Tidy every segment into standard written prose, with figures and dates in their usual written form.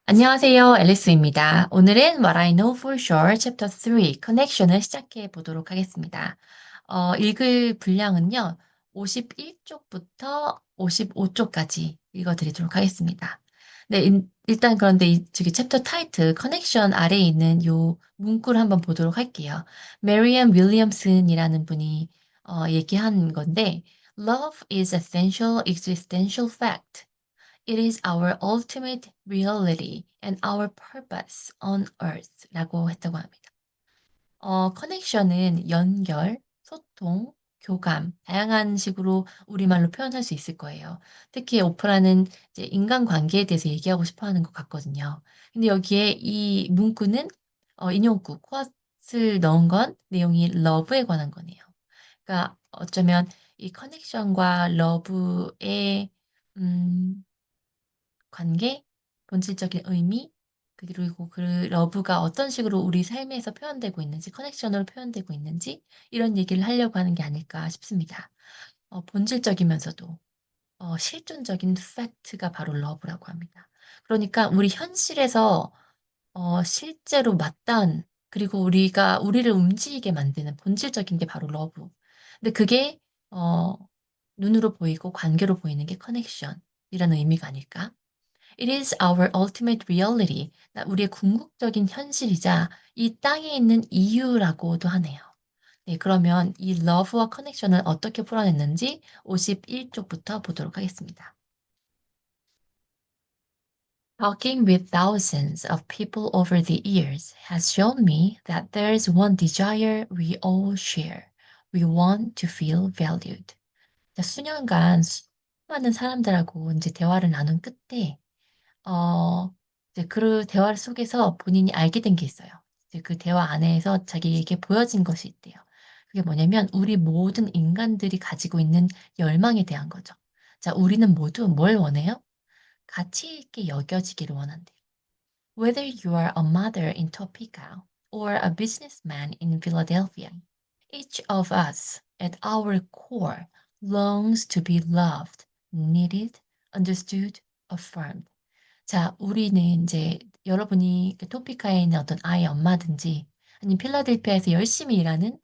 안녕하세요, 앨리스입니다. 오늘은 What I Know for Sure Chapter 3 Connection을 시작해 보도록 하겠습니다. 읽을 분량은요, 51쪽부터 55쪽까지 읽어드리도록 하겠습니다. 네, 일단 그런데 저기 챕터 타이틀 커넥션 아래에 있는 요 문구를 한번 보도록 할게요. 메리엄 윌리엄슨이라는 분이 얘기한 건데, Love is essential existential fact. It is our ultimate reality and our purpose on earth 라고 했다고 합니다. 커넥션은 연결, 소통, 교감, 다양한 식으로 우리말로 표현할 수 있을 거예요. 특히 오프라는 이제 인간관계에 대해서 얘기하고 싶어 하는 것 같거든요. 근데 여기에 이 문구는 인용구, quote을 넣은 건 내용이 love에 관한 거네요. 그러니까 어쩌면 이 커넥션과 love의 관계, 본질적인 의미, 그리고 그 러브가 어떤 식으로 우리 삶에서 표현되고 있는지, 커넥션으로 표현되고 있는지 이런 얘기를 하려고 하는 게 아닐까 싶습니다. 본질적이면서도 실존적인 팩트가 바로 러브라고 합니다. 그러니까 우리 현실에서 실제로 맞닿은 그리고 우리가 우리를 움직이게 만드는 본질적인 게 바로 러브. 근데 그게 어 눈으로 보이고 관계로 보이는 게 커넥션이라는 의미가 아닐까? It is our ultimate reality. 우리의 궁극적인 현실이자 이 땅에 있는 이유라고도 하네요. 네, 그러면 이 러브와 커넥션을 어떻게 풀어냈는지 51쪽부터 보도록 하겠습니다. Talking with thousands of people over the years has shown me that there is one desire we all share. We want to feel valued. 수년간 수많은 사람들하고 이제 대화를 나눈 끝에 어 이제 그 대화 속에서 본인이 알게 된 게 있어요. 이제 그 대화 안에서 자기에게 보여진 것이 있대요. 그게 뭐냐면 우리 모든 인간들이 가지고 있는 열망에 대한 거죠. 자, 우리는 모두 뭘 원해요? 가치 있게 여겨지기를 원한대요. Whether you are a mother in Topeka or a businessman in Philadelphia, each of us at our core longs to be loved, needed, understood, affirmed. 자, 우리는 인제 여러분이 그 토피카에 있는 어떤 아이의 엄마든지 아니면 필라델피아에서 열심히 일하는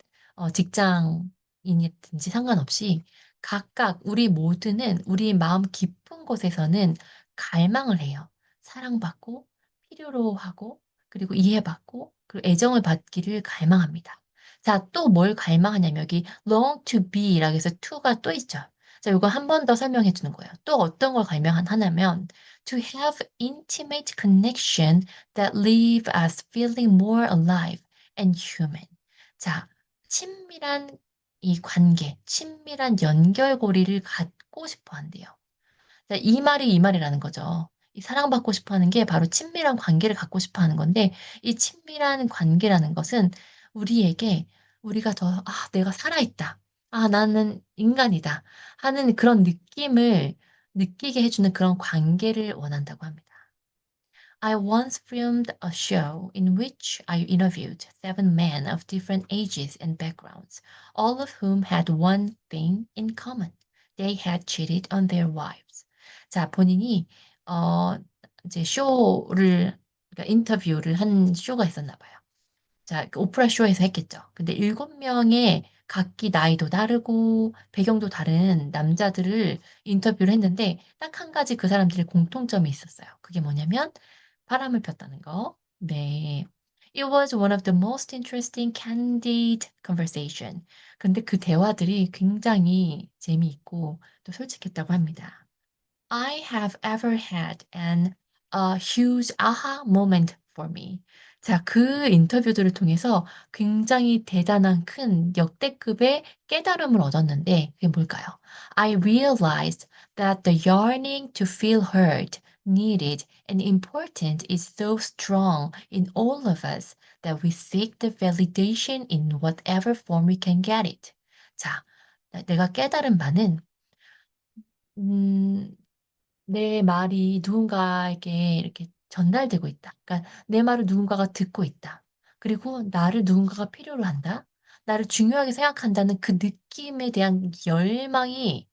직장인이든지 상관없이 각각 우리 모두는 우리 마음 깊은 곳에서는 갈망을 해요. 사랑받고 필요로 하고 그리고 이해받고 그리고 애정을 받기를 갈망합니다. 자, 또 뭘 갈망하냐면 여기 long to be라고 해서 to가 또 있죠. 자, 요거 한 번 더 설명해 주는 거예요. 또 어떤 걸 하냐면 to have intimate connection that leave us feeling more alive and human. 자, 친밀한 이 관계, 친밀한 연결고리를 갖고 싶어 한대요. 자, 이 말이 이 말이라는 거죠. 이 사랑받고 싶어 하는 게 바로 친밀한 관계를 갖고 싶어 하는 건데 이 친밀한 관계라는 것은 우리에게 우리가 더 '아 내가 살아있다. 아 나는 인간이다.' 하는 그런 느낌을 느끼게 해 주는 그런 관계를 원한다고 합니다. I once filmed a show in which I interviewed seven men of different ages and backgrounds, all of whom had one thing in common. They had cheated on their wives. 자, 본인이 어 이제 쇼를 그러니까 인터뷰를 한 쇼가 있었나 봐요. 자, 그 오프라 쇼에서 했겠죠. 근데 7 명의 각기 나이도 다르고 배경도 다른 남자들을 인터뷰를 했는데 딱 한 가지 그 사람들의 공통점이 있었어요. 그게 뭐냐면 바람을 폈다는 거. 네. It was one of the most interesting candid conversation. 근데 그 대화들이 굉장히 재미있고 또 솔직했다고 합니다. I have ever had an a huge aha moment for me. 자, 그 인터뷰들을 통해서 굉장히 대단한 큰 역대급의 깨달음을 얻었는데 그게 뭘까요? I realized that the yearning to feel heard, needed, and important is so strong in all of us that we seek the validation in whatever form we can get it. 자, 내가 깨달은 바는 음 내 말이 누군가에게 이렇게 전달되고 있다. 그러니까 내 말을 누군가가 듣고 있다. 그리고 나를 누군가가 필요로 한다. 나를 중요하게 생각한다는 그 느낌에 대한 열망이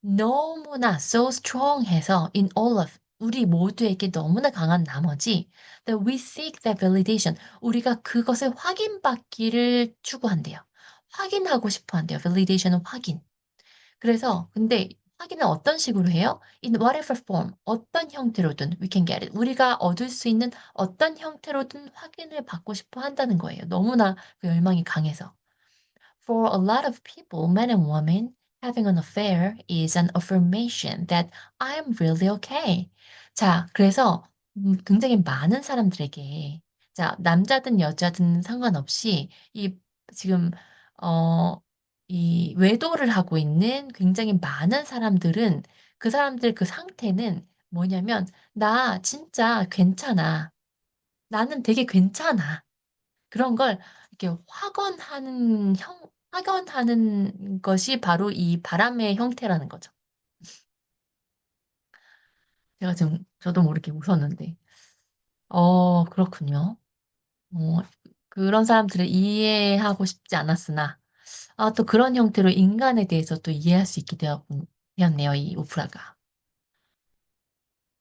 너무나 so strong 해서 in all of 우리 모두에게 너무나 강한 나머지 that we seek that validation. 우리가 그것을 확인받기를 추구한대요. 확인하고 싶어 한대요. validation은 확인. 그래서 근데 확인은 어떤 식으로 해요? In whatever form 어떤 형태로든 we can get it. 우리가 얻을 수 있는 어떤 형태로든 확인을 받고 싶어 한다는 거예요. 너무나 그 열망이 강해서. For a lot of people, men and women, having an affair is an affirmation that I'm really okay. 자, 그래서 굉장히 많은 사람들에게 자, 남자든 여자든 상관없이 이 지금 어 이 외도를 하고 있는 굉장히 많은 사람들은 그 사람들 그 상태는 뭐냐면 '나 진짜 괜찮아. 나는 되게 괜찮아.' 그런 걸 이렇게 확언하는 것이 바로 이 바람의 형태라는 거죠. 제가 지금 저도 모르게 웃었는데. 그렇군요. 어 그런 사람들을 이해하고 싶지 않았으나 또 그런 형태로 인간에 대해서 또 이해할 수 있게 되었네요, 이 오프라가.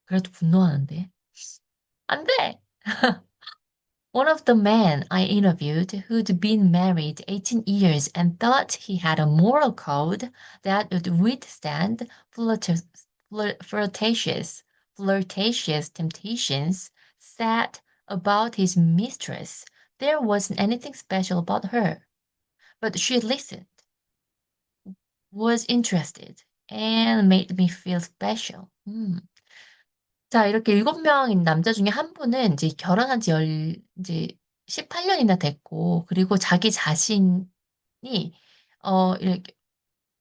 그래도 분노하는데. "안 돼!" One of the men I interviewed who'd been married 18 years and thought he had a moral code that would withstand flirtatious, flirtatious temptations, said about his mistress there wasn't anything special about her, but she listened, was interested, and made me feel special. 자 이렇게 7 명인 남자 중에 한 분은 이제 결혼한 지 이제 18 년이나 됐고 그리고 자기 자신이 이렇게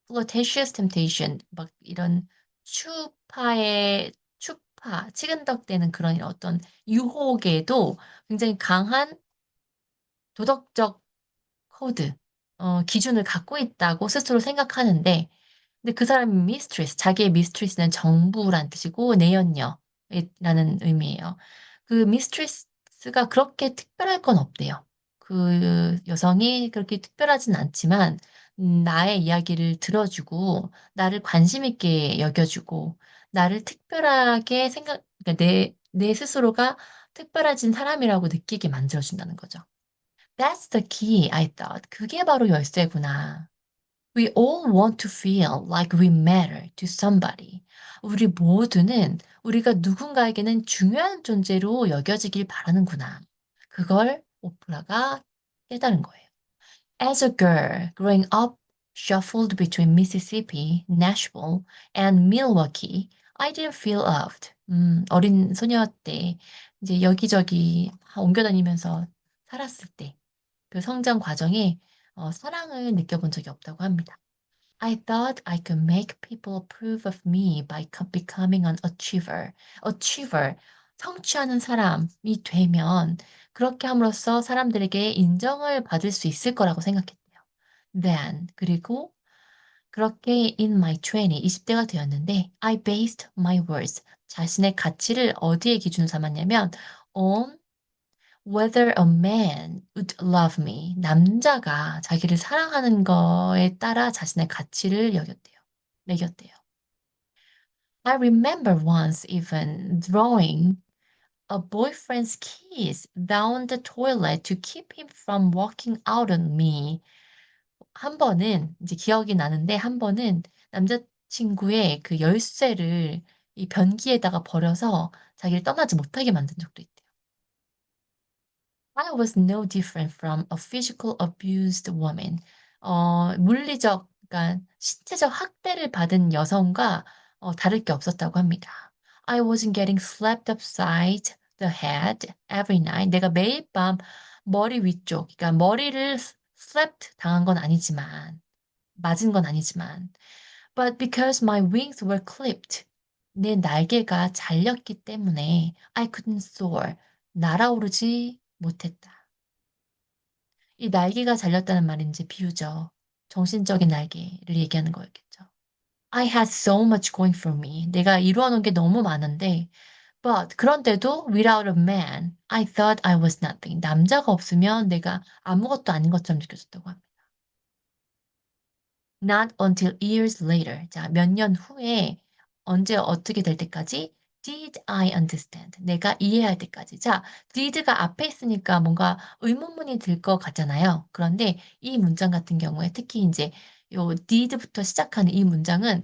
flirtatious temptation 막 이런 치근덕대는 그런 이런 어떤 유혹에도 굉장히 강한 도덕적 코드 기준을 갖고 있다고 스스로 생각하는데 근데 그 사람이 mistress 자기의 mistress는 정부란 뜻이고 내연녀 라는 의미예요. 그 mistress가 그렇게 특별할 건 없대요. 그 여성이 그렇게 특별하진 않지만 나의 이야기를 들어 주고 나를 관심 있게 여겨 주고 나를 특별하게 그러니까 내 스스로가 특별해진 사람이라고 느끼게 만들어 준다는 거죠. That's the key, I thought. 그게 바로 열쇠구나. We all want to feel like we matter to somebody. 우리 모두는 우리가 누군가에게는 중요한 존재로 여겨지길 바라는구나. 그걸 오프라가 깨달은 거예요. As a girl growing up shuffled between Mississippi, Nashville, and Milwaukee, I didn't feel loved. 어린 소녀 때 이제 여기저기 옮겨 다니면서 살았을 때 그 성장 과정에 사랑을 느껴본 적이 없다고 합니다. I thought I could make people approve of me by becoming an achiever. achiever, 성취하는 사람이 되면 그렇게 함으로써 사람들에게 인정을 받을 수 있을 거라고 생각했대요. Then, 그리고 그렇게 in my 20 대가 되었는데 I based my words, 자신의 가치를 어디에 기준 삼았냐면 on whether a man would love me. 남자가 자기를 사랑하는 거에 따라 자신의 가치를 매겼대요. I remember once even throwing a boyfriend's keys down the toilet to keep him from walking out on me. 한 번은 이제 기억이 나는데 한 번은 남자친구의 그 열쇠를 이 변기에다가 버려서 자기를 떠나지 못하게 만든 적도 있대요. I was no different from a physical abused woman. 물리적 그러니까 신체적 학대를 받은 여성과 다를 게 없었다고 합니다. I wasn't getting slapped upside the head every night. 내가 매일 밤 머리 위쪽, 그러니까 머리를 slapped 당한 건 아니지만, 맞은 건 아니지만, but because my wings were clipped. 내 날개가 잘렸기 때문에 I couldn't soar. 날아오르지 못했다. 이 날개가 잘렸다는 말은 이제 비유죠. 정신적인 날개를 얘기하는 거였겠죠. I had so much going for me. 내가 이루어 놓은 게 너무 많은데 but 그런데도 without a man, I thought I was nothing. 남자가 없으면 내가 아무것도 아닌 것처럼 느껴졌다고 합니다. Not until years later. 자, 몇 년 후에 언제 어떻게 될 때까지 Did I understand? 내가 이해할 때까지. 자, did가 앞에 있으니까 뭔가 의문문이 들 것 같잖아요. 그런데 이 문장 같은 경우에 특히 인제 요 did부터 시작하는 이 문장은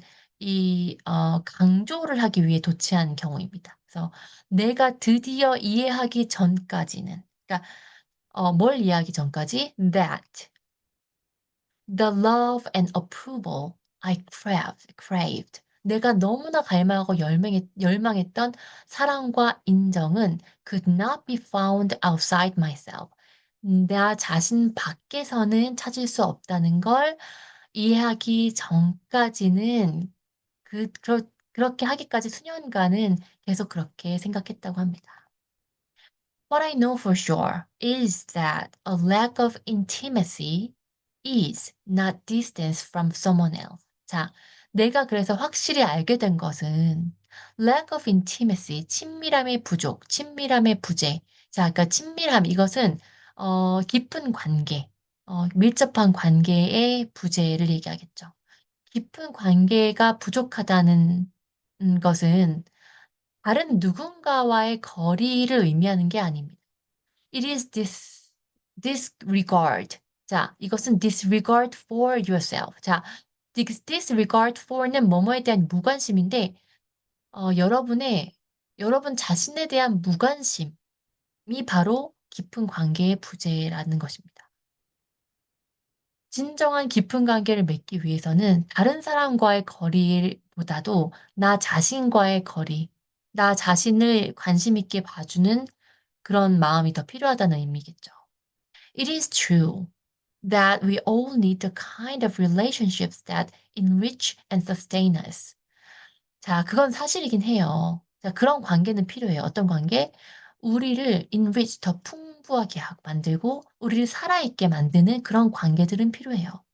강조를 하기 위해 도치한 경우입니다. 그래서 내가 드디어 이해하기 전까지는, 그러니까 뭘 이해하기 전까지? That the love and approval I craved. 내가 너무나 갈망하고 열망했던 사랑과 인정은 could not be found outside myself. 나 자신 밖에서는 찾을 수 없다는 걸 이해하기 전까지는 그렇게 하기까지 수년간은 계속 그렇게 생각했다고 합니다. What I know for sure is that a lack of intimacy is not distance from someone else. 자, 내가 그래서 확실히 알게 된 것은 lack of intimacy, 친밀함의 부족, 친밀함의 부재. 자, 그러니까 친밀함 이것은 깊은 관계, 밀접한 관계의 부재를 얘기하겠죠. 깊은 관계가 부족하다는 것은 다른 누군가와의 거리를 의미하는 게 아닙니다. It is disregard. 자, 이것은 disregard for yourself. 자, disregard for는 뭐뭐에 대한 무관심인데 여러분 자신에 대한 무관심이 바로 깊은 관계의 부재라는 것입니다. 진정한 깊은 관계를 맺기 위해서는 다른 사람과의 거리보다도 나 자신과의 거리, 나 자신을 관심 있게 봐주는 그런 마음이 더 필요하다는 의미겠죠. It is true that we all need the kind of relationships that enrich and sustain us. 자, 그건 사실이긴 해요. 자, 그런 관계는 필요해요. 어떤 관계? 우리를 enrich, 더 풍부하게 만들고 우리를 살아있게 만드는 그런 관계들은 필요해요.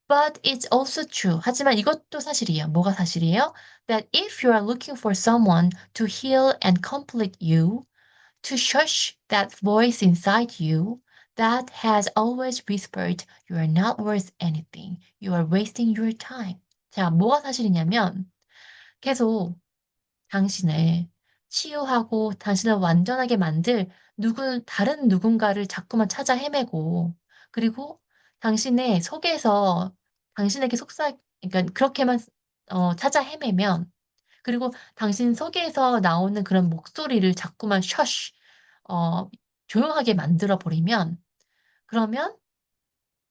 But it's also true. 하지만 이것도 사실이에요. 뭐가 사실이에요? That if you are looking for someone to heal and complete you, to shush that voice inside you that has always whispered you are not worth anything. You are wasting your time. 자, 뭐가 사실이냐면 계속 당신을 치유하고 당신을 완전하게 만들 다른 누군가를 자꾸만 찾아 헤매고 그리고 당신의 속에서 당신에게 그러니까 그렇게만 찾아 헤매면 그리고 당신 속에서 나오는 그런 목소리를 자꾸만 셔쉬 조용하게 만들어 버리면 그러면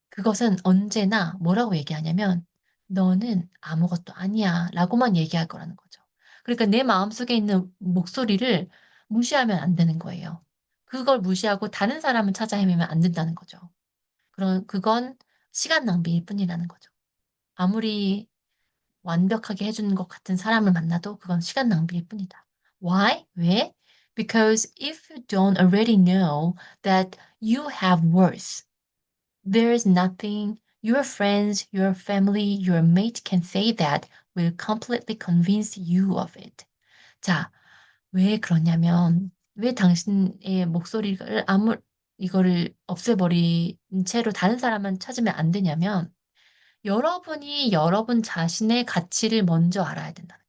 그것은 언제나 뭐라고 얘기하냐면 "너는 아무것도 아니야."라고만 얘기할 거라는 거죠. 그러니까 내 마음속에 있는 목소리를 무시하면 안 되는 거예요. 그걸 무시하고 다른 사람을 찾아 헤매면 안 된다는 거죠. 그건 시간 낭비일 뿐이라는 거죠. 아무리 완벽하게 해 주는 것 같은 사람을 만나도 그건 시간 낭비일 뿐이다. Why? 왜? Because if you don't already know that you have worth, there is nothing your friends, your family, your mate can say that will completely convince you of it. 자, 왜 그러냐면 왜 당신의 목소리를 이거를 없애버린 채로 다른 사람만 찾으면 안 되냐면 여러분이 여러분 자신의 가치를 먼저 알아야 된다는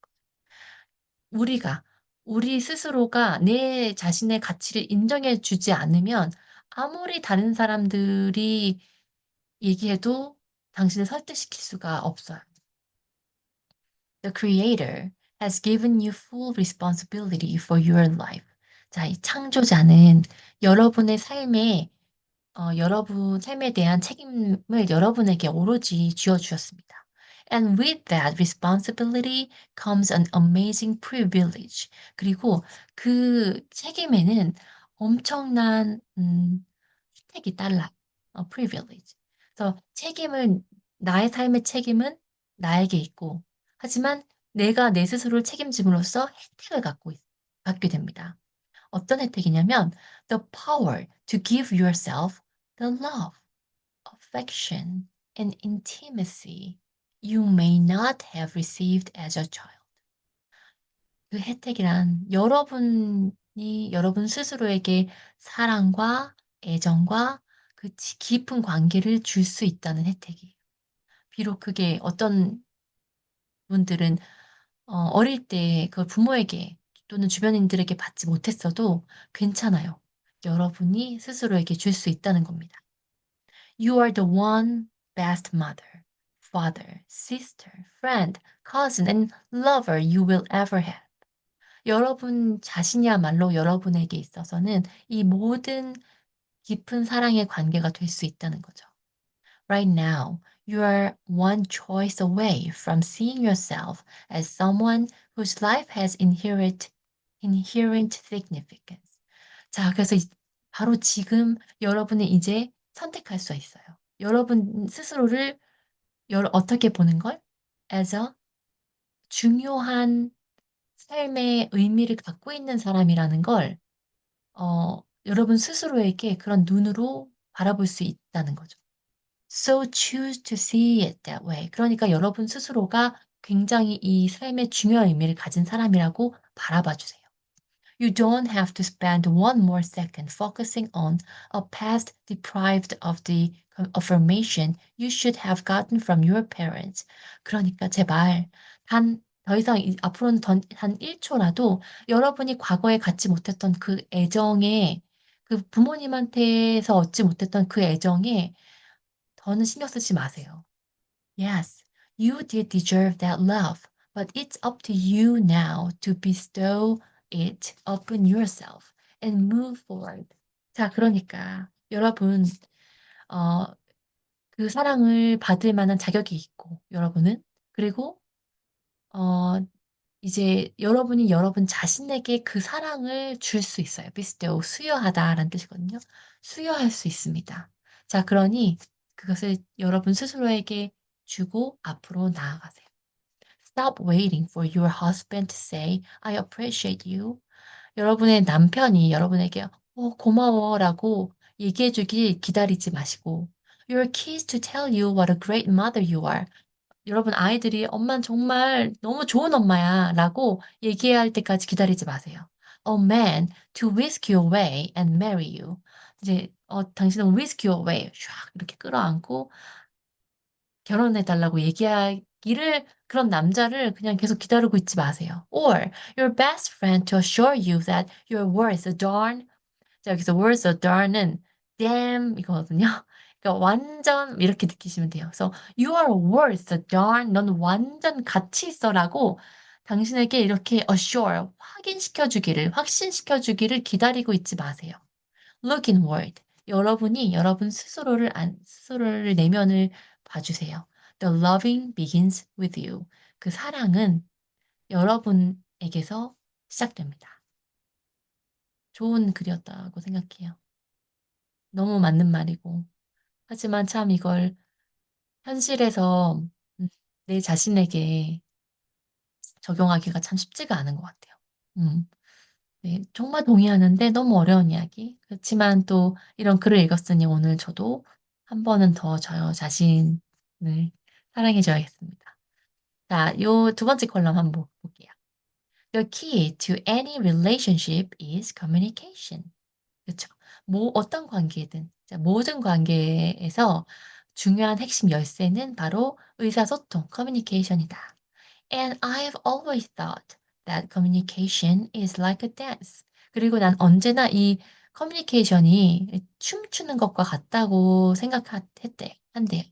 거예요. 우리 스스로가 내 자신의 가치를 인정해 주지 않으면 아무리 다른 사람들이 얘기해도 당신을 설득시킬 수가 없어요. The creator has given you full responsibility for your life. 자, 이 창조자는 여러분의 삶에 여러분 삶에 대한 책임을 여러분에게 오로지 쥐어 주셨습니다. And with that responsibility comes an amazing privilege. 그리고 그 책임에는 엄청난 혜택이 달라요. privilege. 그래서 나의 삶의 책임은 나에게 있고 하지만 내가 내 스스로를 책임짐으로써 혜택을 갖게 됩니다. 어떤 혜택이냐면 the power to give yourself the love, affection, and intimacy you may not have received as a child. 그 혜택이란 여러분이 여러분 스스로에게 사랑과 애정과 깊은 관계를 줄 수 있다는 혜택이에요. 비록 그게 어떤 분들은 어릴 때 그걸 부모에게 또는 주변인들에게 받지 못했어도 괜찮아요. 여러분이 스스로에게 줄 수 있다는 겁니다. You are the one best mother, father, sister, friend, cousin, and lover you will ever have. 여러분 자신이야말로 여러분에게 있어서는 이 모든 깊은 사랑의 관계가 될 수 있다는 거죠. Right now, you are one choice away from seeing yourself as someone whose life has inherent significance. 자, 그래서 바로 지금 여러분은 이제 선택할 수 있어요. 여러분 스스로를 어떻게 보는 걸? as a 중요한 삶의 의미를 갖고 있는 사람이라는 걸 여러분 스스로에게 그런 눈으로 바라볼 수 있다는 거죠. So choose to see it that way. 그러니까 여러분 스스로가 굉장히 이 삶의 중요한 의미를 가진 사람이라고 바라봐 주세요. You don't have to spend one more second focusing on a past deprived of the affirmation you should have gotten from your parents. 그러니까 제발 더 이상 앞으로는 단 1초라도 여러분이 과거에 갖지 못했던 그 애정에 그 부모님한테서 얻지 못했던 그 애정에 더는 신경 쓰지 마세요. Yes, you did deserve that love, but it's up to you now to bestow it upon yourself and move forward. 자, 그러니까 여러분, 어, 그 사랑을 받을 만한 자격이 있고, 여러분은. 그리고, 어, 이제 여러분이 여러분 자신에게 그 사랑을 줄 수 있어요. bestow, 수여하다라는 뜻이거든요. 수여할 수 있습니다. 자, 그러니 그것을 여러분 스스로에게 주고 앞으로 나아가세요. Stop waiting for your husband to say, I appreciate you. 여러분의 남편이 여러분에게 고마워라고 얘기해 주길 기다리지 마시고, your kids to tell you what a great mother you are. 여러분 아이들이 "엄마는 정말 너무 좋은 엄마야."라고 얘기할 때까지 기다리지 마세요. A man to whisk you away and marry you. 이제 당신은 whisk you away 샥 이렇게 끌어안고 결혼해 달라고 얘기하기를 그런 남자를 그냥 계속 기다리고 있지 마세요. Or your best friend to assure you that you're worth a darn. 자, 여기서 worth a darn은 damn 이거거든요. 그러니까 완전 이렇게 느끼시면 돼요. 그래서 "You are worth a darn." "넌 완전 가치 있어."라고 당신에게 이렇게 assure 확인시켜 주기를, 확신시켜 주기를 기다리고 있지 마세요. Look inward. 여러분이 여러분 스스로를 내면을 봐 주세요. The loving begins with you. 그 사랑은 여러분에게서 시작됩니다. 좋은 글이었다고 생각해요. 너무 맞는 말이고. 하지만 참 이걸 현실에서 내 자신에게 적용하기가 참 쉽지가 않은 것 같아요. 음. 네. 정말 동의하는데 너무 어려운 이야기. 그렇지만 또 이런 글을 읽었으니 오늘 저도 한 번은 더 저 자신을 사랑해 줘야겠습니다. 자, 요 두 번째 컬럼 한번 볼게요. The key to any relationship is communication. 그쵸. 어떤 관계든 모든 관계에서 중요한 핵심 열쇠는 바로 의사소통, 커뮤니케이션이다. And I've always thought that communication is like a dance. 그리고 난 언제나 이 커뮤니케이션이 춤추는 것과 같다고 한대요.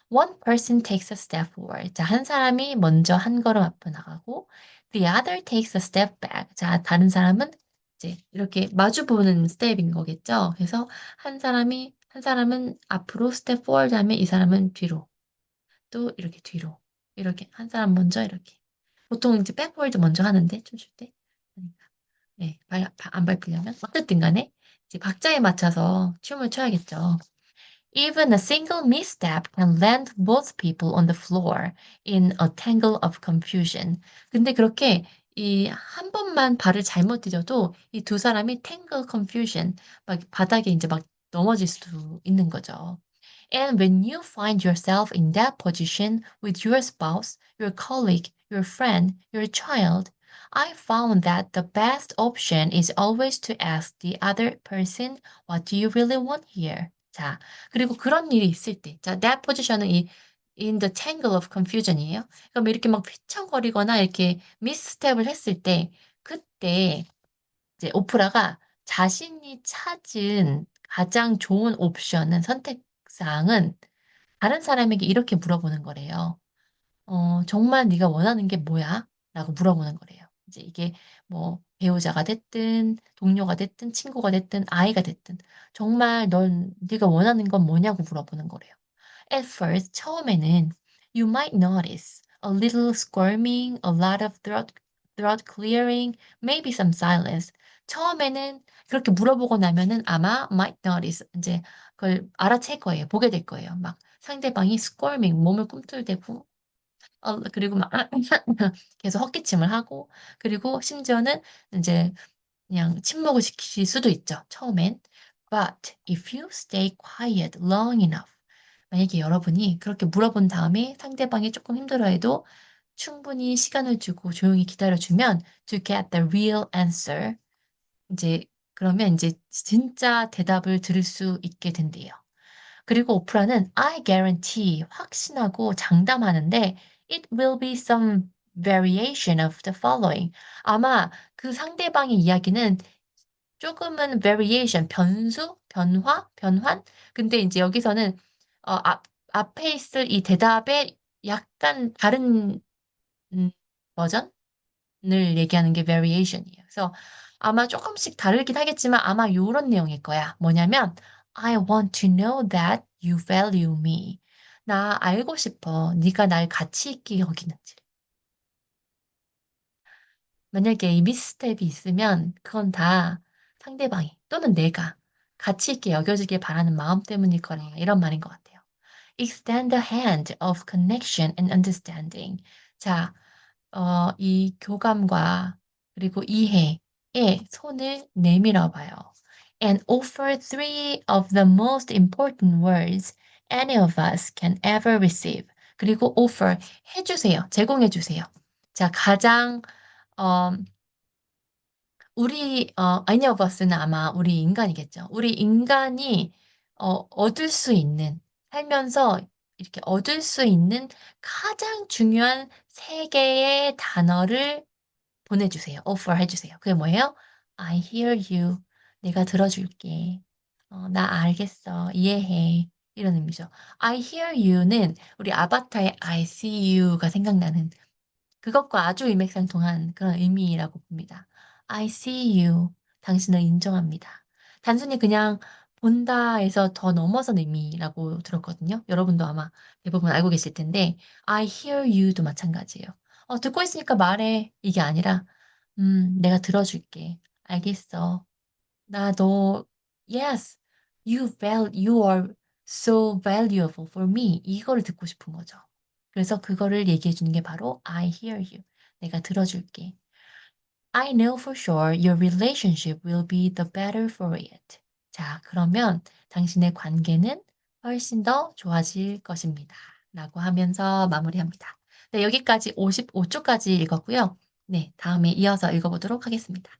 One person takes a step forward. 자, 한 사람이 먼저 한 걸음 앞으로 나가고 the other takes a step back. 자, 다른 사람은 이제 이렇게 마주 보는 스텝인 거겠죠. 그래서 한 사람은 앞으로 스텝 forward 하면 이 사람은 뒤로, 또 이렇게 뒤로. 이렇게 한 사람 먼저 이렇게. 보통 이제 백워드 먼저 하는데 춤출 때. 그러니까 네. 안 밟히려면 어쨌든 간에 이제 박자에 맞춰서 춤을 춰야겠죠. Even a single misstep can land both people on the floor in a tangle of confusion. 근데 그렇게 이 한 번만 발을 잘못 디뎌도 이 두 사람이 tangle confusion 막 바닥에 인제 막 넘어질 수 있는 거죠. And when you find yourself in that position with your spouse, your colleague, your friend, your child, I found that the best option is always to ask the other person, "What do you really want here?" 자, 그리고 그런 일이 있을 때, 자, that position은 in the tangle of confusion이에요. 그럼 이렇게 막 휘청거리거나 이렇게 미스스텝을 했을 때 그때 이제 오프라가 자신이 찾은 가장 좋은 옵션은 선택 사항은 다른 사람에게 이렇게 물어보는 거래요. "정말 네가 원하는 게 뭐야?" 라고 물어보는 거래요. 이제 이게 뭐 배우자가 됐든 동료가 됐든 친구가 됐든 아이가 됐든 정말 "넌 네가 원하는 건 뭐냐?"고 물어보는 거래요. At first 처음에는 you might notice a little squirming, a lot of throat clearing, maybe some silence. 처음에는 그렇게 물어보고 나면은 아마 might notice 인제 그걸 알아챌 거예요. 보게 될 거예요. 막 상대방이 squirming 몸을 꿈틀대고 그리고 막 계속 헛기침을 하고 그리고 심지어는 인제 그냥 침묵을 시키실 수도 있죠, 처음엔. But if you stay quiet long enough 만약에 여러분이 그렇게 물어본 다음에 상대방이 쪼끔 힘들어해도 충분히 시간을 주고 조용히 기다려 주면 to get the real answer 인제 그러면 인제 진짜 대답을 들을 수 있게 된대요. 그리고 오프라는 I guarantee 확신하고 장담하는데 it will be some variation of the following. 아마 그 상대방의 이야기는 조금은 variation 변수, 변화, 변환? 근데 인제 여기서는 앞에 있을 이 대답의 약간 다른 음 버전을 얘기하는 게 variation이에요. 그래서 아마 쪼끔씩 다르긴 하겠지만 아마 요런 내용일 거야. 뭐냐면 "I want to know that you value me." 나 알고 싶어. 네가 날 가치 있게 여기는지. 만약에 이 미스스텝이 있으면 그건 다 상대방이 또는 내가 가치 있게 여겨지길 바라는 마음 때문일 거라 이런 말인 것 같아요. Extend a hand of connection and understanding. 자, 이 교감과 그리고 이해에 손을 내밀어 봐요. And offer three of the most important words any of us can ever receive. 그리고 offer 해 주세요. 제공해 주세요. 자, 가장 어 any of us는 아마 우리 인간이겠죠. 우리 인간이 얻을 수 있는 살면서 이렇게 얻을 수 있는 가장 중요한 세 개의 단어를 보내주세요. offer 해 주세요. 그게 뭐예요? "I hear you." "내가 들어줄게." "나 알겠어. 이해해." 이런 의미죠. "I hear you."는 우리 아바타의 "I see you."가 생각나는 그것과 아주 일맥상통한 그런 의미라고 봅니다. "I see you." 당신을 인정합니다. 단순히 그냥 본다에서 더 넘어선 의미라고 들었거든요. 여러분도 아마 대부분 알고 계실 텐데 "I hear you."도 마찬가지예요. 듣고 있으니까 말해." 이게 아니라 내가 들어줄게. 알겠어. 나 너 yes. You are so valuable for me." 이거를 듣고 싶은 거죠. 그래서 그거를 얘기해 주는 게 바로 "I hear you." 내가 들어줄게. "I know for sure your relationship will be the better for it." 자, 그러면 당신의 관계는 훨씬 더 좋아질 것입니다. 라고 하면서 마무리합니다. 네, 여기까지 55 쪽까지 읽었고요. 네, 다음에 이어서 읽어보도록 하겠습니다.